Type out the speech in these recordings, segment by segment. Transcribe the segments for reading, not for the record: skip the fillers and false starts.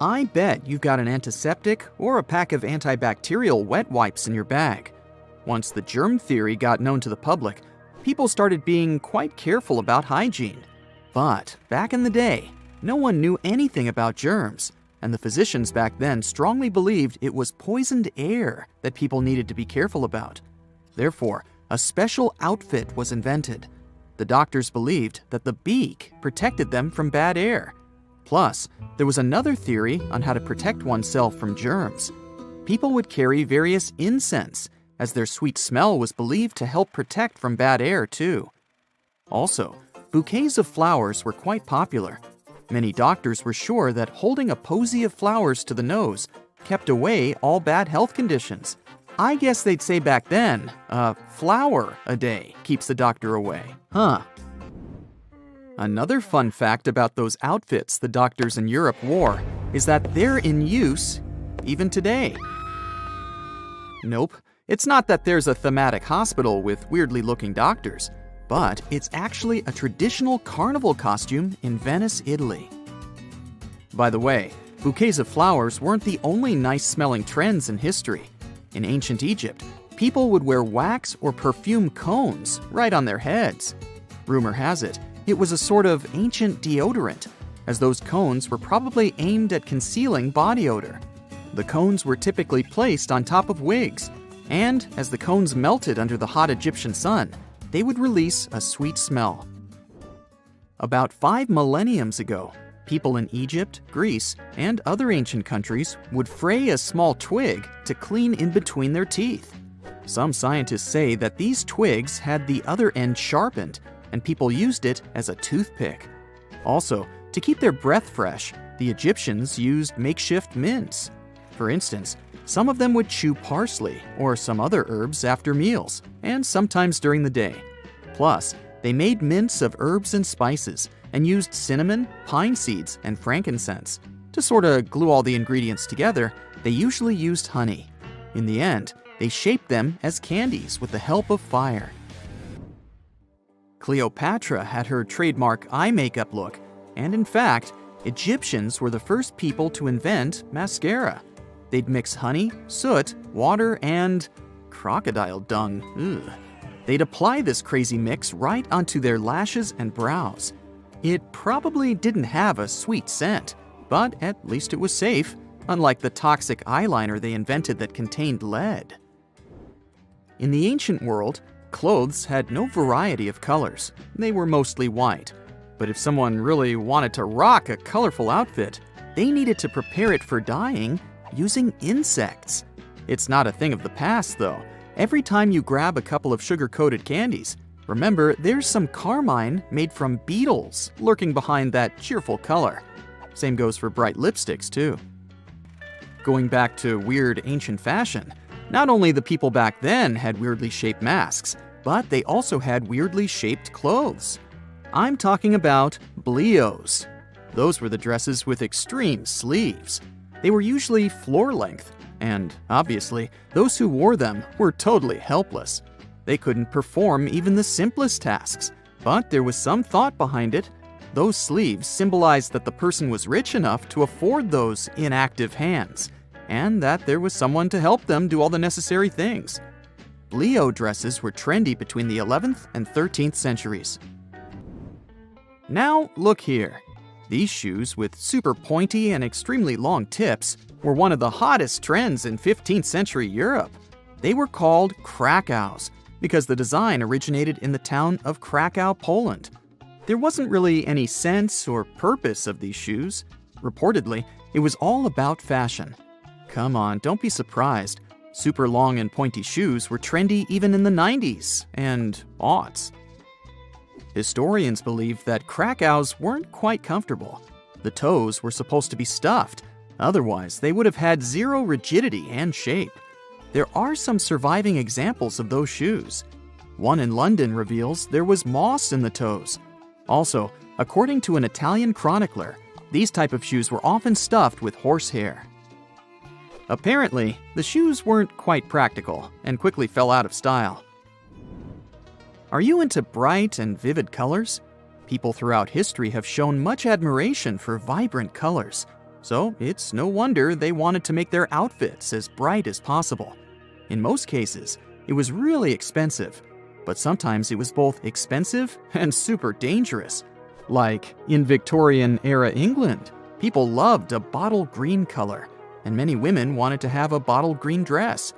I bet you've got an antiseptic or a pack of antibacterial wet wipes in your bag. Once the germ theory got known to the public, people started being quite careful about hygiene. But back in the day, no one knew anything about germs, and the physicians back then strongly believed it was poisoned air that people needed to be careful about. Therefore, a special outfit was invented. The doctors believed that the beak protected them from bad air. Plus, there was another theory on how to protect oneself from germs. People would carry various incense, as their sweet smell was believed to help protect from bad air too. Also, bouquets of flowers were quite popular. Many doctors were sure that holding a posy of flowers to the nose kept away all bad health conditions. I guess they'd say back then, a flower a day keeps the doctor away, huh? Another fun fact about those outfits the doctors in Europe wore is that they're in use even today. Nope, it's not that there's a thematic hospital with weirdly looking doctors, but it's actually a traditional carnival costume in Venice, Italy. By the way, bouquets of flowers weren't the only nice-smelling trends in history. In ancient Egypt, people would wear wax or perfume cones right on their heads. Rumor has it, it was a sort of ancient deodorant, as those cones were probably aimed at concealing body odor. The cones were typically placed on top of wigs, and as the cones melted under the hot Egyptian sun, they would release a sweet smell. About 5 millenniums ago, people in Egypt, Greece, and other ancient countries would fray a small twig to clean in between their teeth. Some scientists say that these twigs had the other end sharpened, and people used it as a toothpick. Also, to keep their breath fresh, the Egyptians used makeshift mints. For instance, some of them would chew parsley or some other herbs after meals, and sometimes during the day. Plus, they made mints of herbs and spices and used cinnamon, pine seeds, and frankincense. To sort of glue all the ingredients together, they usually used honey. In the end, they shaped them as candies with the help of fire. Cleopatra had her trademark eye makeup look, and in fact, Egyptians were the first people to invent mascara. They'd mix honey, soot, water, and crocodile dung. Ugh. They'd apply this crazy mix right onto their lashes and brows. It probably didn't have a sweet scent, but at least it was safe, unlike the toxic eyeliner they invented that contained lead. In the ancient world, clothes had no variety of colors. They were mostly white. But if someone really wanted to rock a colorful outfit, they needed to prepare it for dyeing using insects. It's not a thing of the past, though. Every time you grab a couple of sugar-coated candies, remember there's some carmine made from beetles lurking behind that cheerful color. Same goes for bright lipsticks, too. Going back to weird ancient fashion, not only the people back then had weirdly shaped masks, but they also had weirdly shaped clothes. I'm talking about blios. Those were the dresses with extreme sleeves. They were usually floor length, and obviously, those who wore them were totally helpless. They couldn't perform even the simplest tasks, but there was some thought behind it. Those sleeves symbolized that the person was rich enough to afford those inactive hands, and that there was someone to help them do all the necessary things. Blio dresses were trendy between the 11th and 13th centuries. Now, look here. These shoes with super pointy and extremely long tips were one of the hottest trends in 15th century Europe. They were called Krakows because the design originated in the town of Krakow, Poland. There wasn't really any sense or purpose of these shoes. Reportedly, it was all about fashion. Come on, don't be surprised. Super long and pointy shoes were trendy even in the 90s and aughts. Historians believe that Krakows weren't quite comfortable. The toes were supposed to be stuffed, otherwise they would have had zero rigidity and shape. There are some surviving examples of those shoes. One in London reveals there was moss in the toes. Also, according to an Italian chronicler, these type of shoes were often stuffed with horsehair. Apparently, the shoes weren't quite practical and quickly fell out of style. Are you into bright and vivid colors? People throughout history have shown much admiration for vibrant colors. So it's no wonder they wanted to make their outfits as bright as possible. In most cases, it was really expensive, but sometimes it was both expensive and super dangerous. Like in Victorian-era England, people loved a bottle green color, and many women wanted to have a bottle green dress.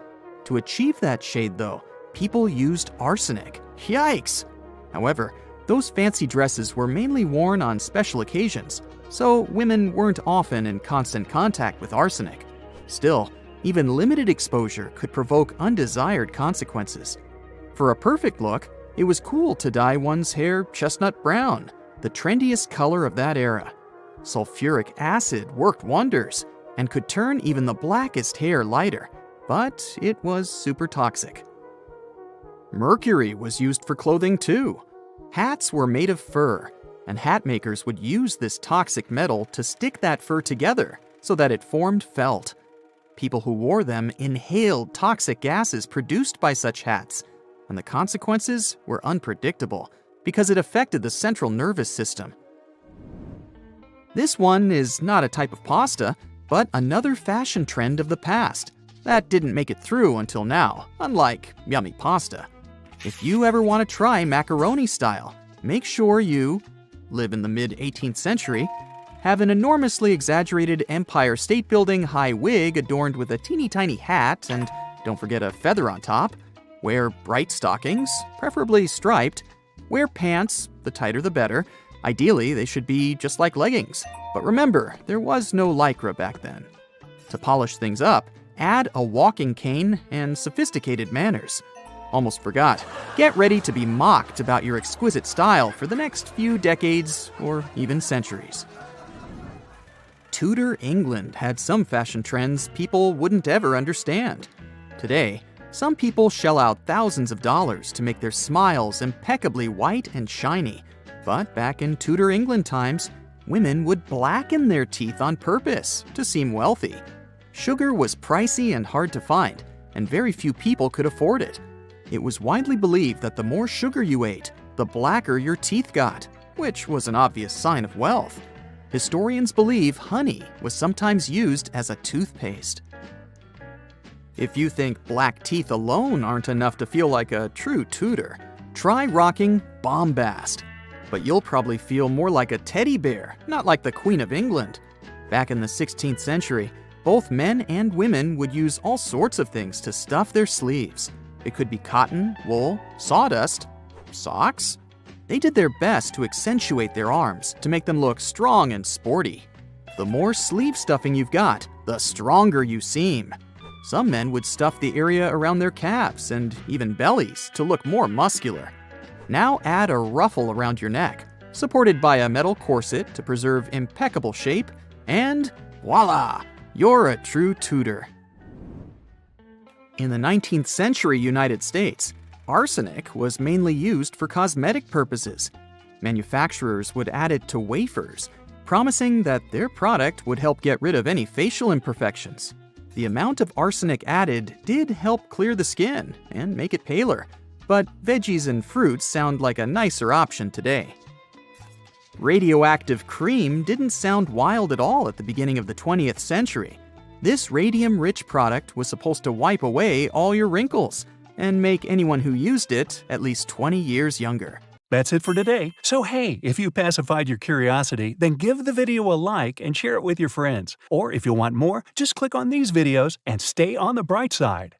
To achieve that shade, though, people used arsenic. Yikes! However, those fancy dresses were mainly worn on special occasions, so women weren't often in constant contact with arsenic. Still, even limited exposure could provoke undesired consequences. For a perfect look, it was cool to dye one's hair chestnut brown, the trendiest color of that era. Sulfuric acid worked wonders and could turn even the blackest hair lighter, but it was super toxic. Mercury was used for clothing too. Hats were made of fur, and hat makers would use this toxic metal to stick that fur together so that it formed felt. People who wore them inhaled toxic gases produced by such hats, and the consequences were unpredictable because it affected the central nervous system. This one is not a type of pasta, but another fashion trend of the past that didn't make it through until now, unlike yummy pasta. If you ever want to try macaroni style, make sure you live in the mid-18th century, have an enormously exaggerated Empire State Building high wig adorned with a teeny tiny hat and don't forget a feather on top, wear bright stockings, preferably striped, wear pants, the tighter the better. Ideally, they should be just like leggings. But remember, there was no Lycra back then. To polish things up, add a walking cane and sophisticated manners. Almost forgot. Get ready to be mocked about your exquisite style for the next few decades or even centuries. Tudor England had some fashion trends people wouldn't ever understand. Today, some people shell out thousands of dollars to make their smiles impeccably white and shiny. But back in Tudor England times, women would blacken their teeth on purpose to seem wealthy. Sugar was pricey and hard to find, and very few people could afford it. It was widely believed that the more sugar you ate, the blacker your teeth got, which was an obvious sign of wealth. Historians believe honey was sometimes used as a toothpaste. If you think black teeth alone aren't enough to feel like a true Tudor, try rocking Bombast. But you'll probably feel more like a teddy bear, not like the Queen of England. Back in the 16th century, both men and women would use all sorts of things to stuff their sleeves. It could be cotton, wool, sawdust, socks. They did their best to accentuate their arms, to make them look strong and sporty. The more sleeve stuffing you've got, the stronger you seem. Some men would stuff the area around their calves and even bellies to look more muscular. Now add a ruffle around your neck, supported by a metal corset to preserve impeccable shape, and voila! You're a true Tudor. In the 19th century United States, arsenic was mainly used for cosmetic purposes. Manufacturers would add it to wafers, promising that their product would help get rid of any facial imperfections. The amount of arsenic added did help clear the skin and make it paler, but veggies and fruits sound like a nicer option today. Radioactive cream didn't sound wild at all at the beginning of the 20th century. This radium-rich product was supposed to wipe away all your wrinkles and make anyone who used it at least 20 years younger. That's it for today. So hey, if you pacified your curiosity, then give the video a like and share it with your friends. Or if you want more, just click on these videos and stay on the bright side.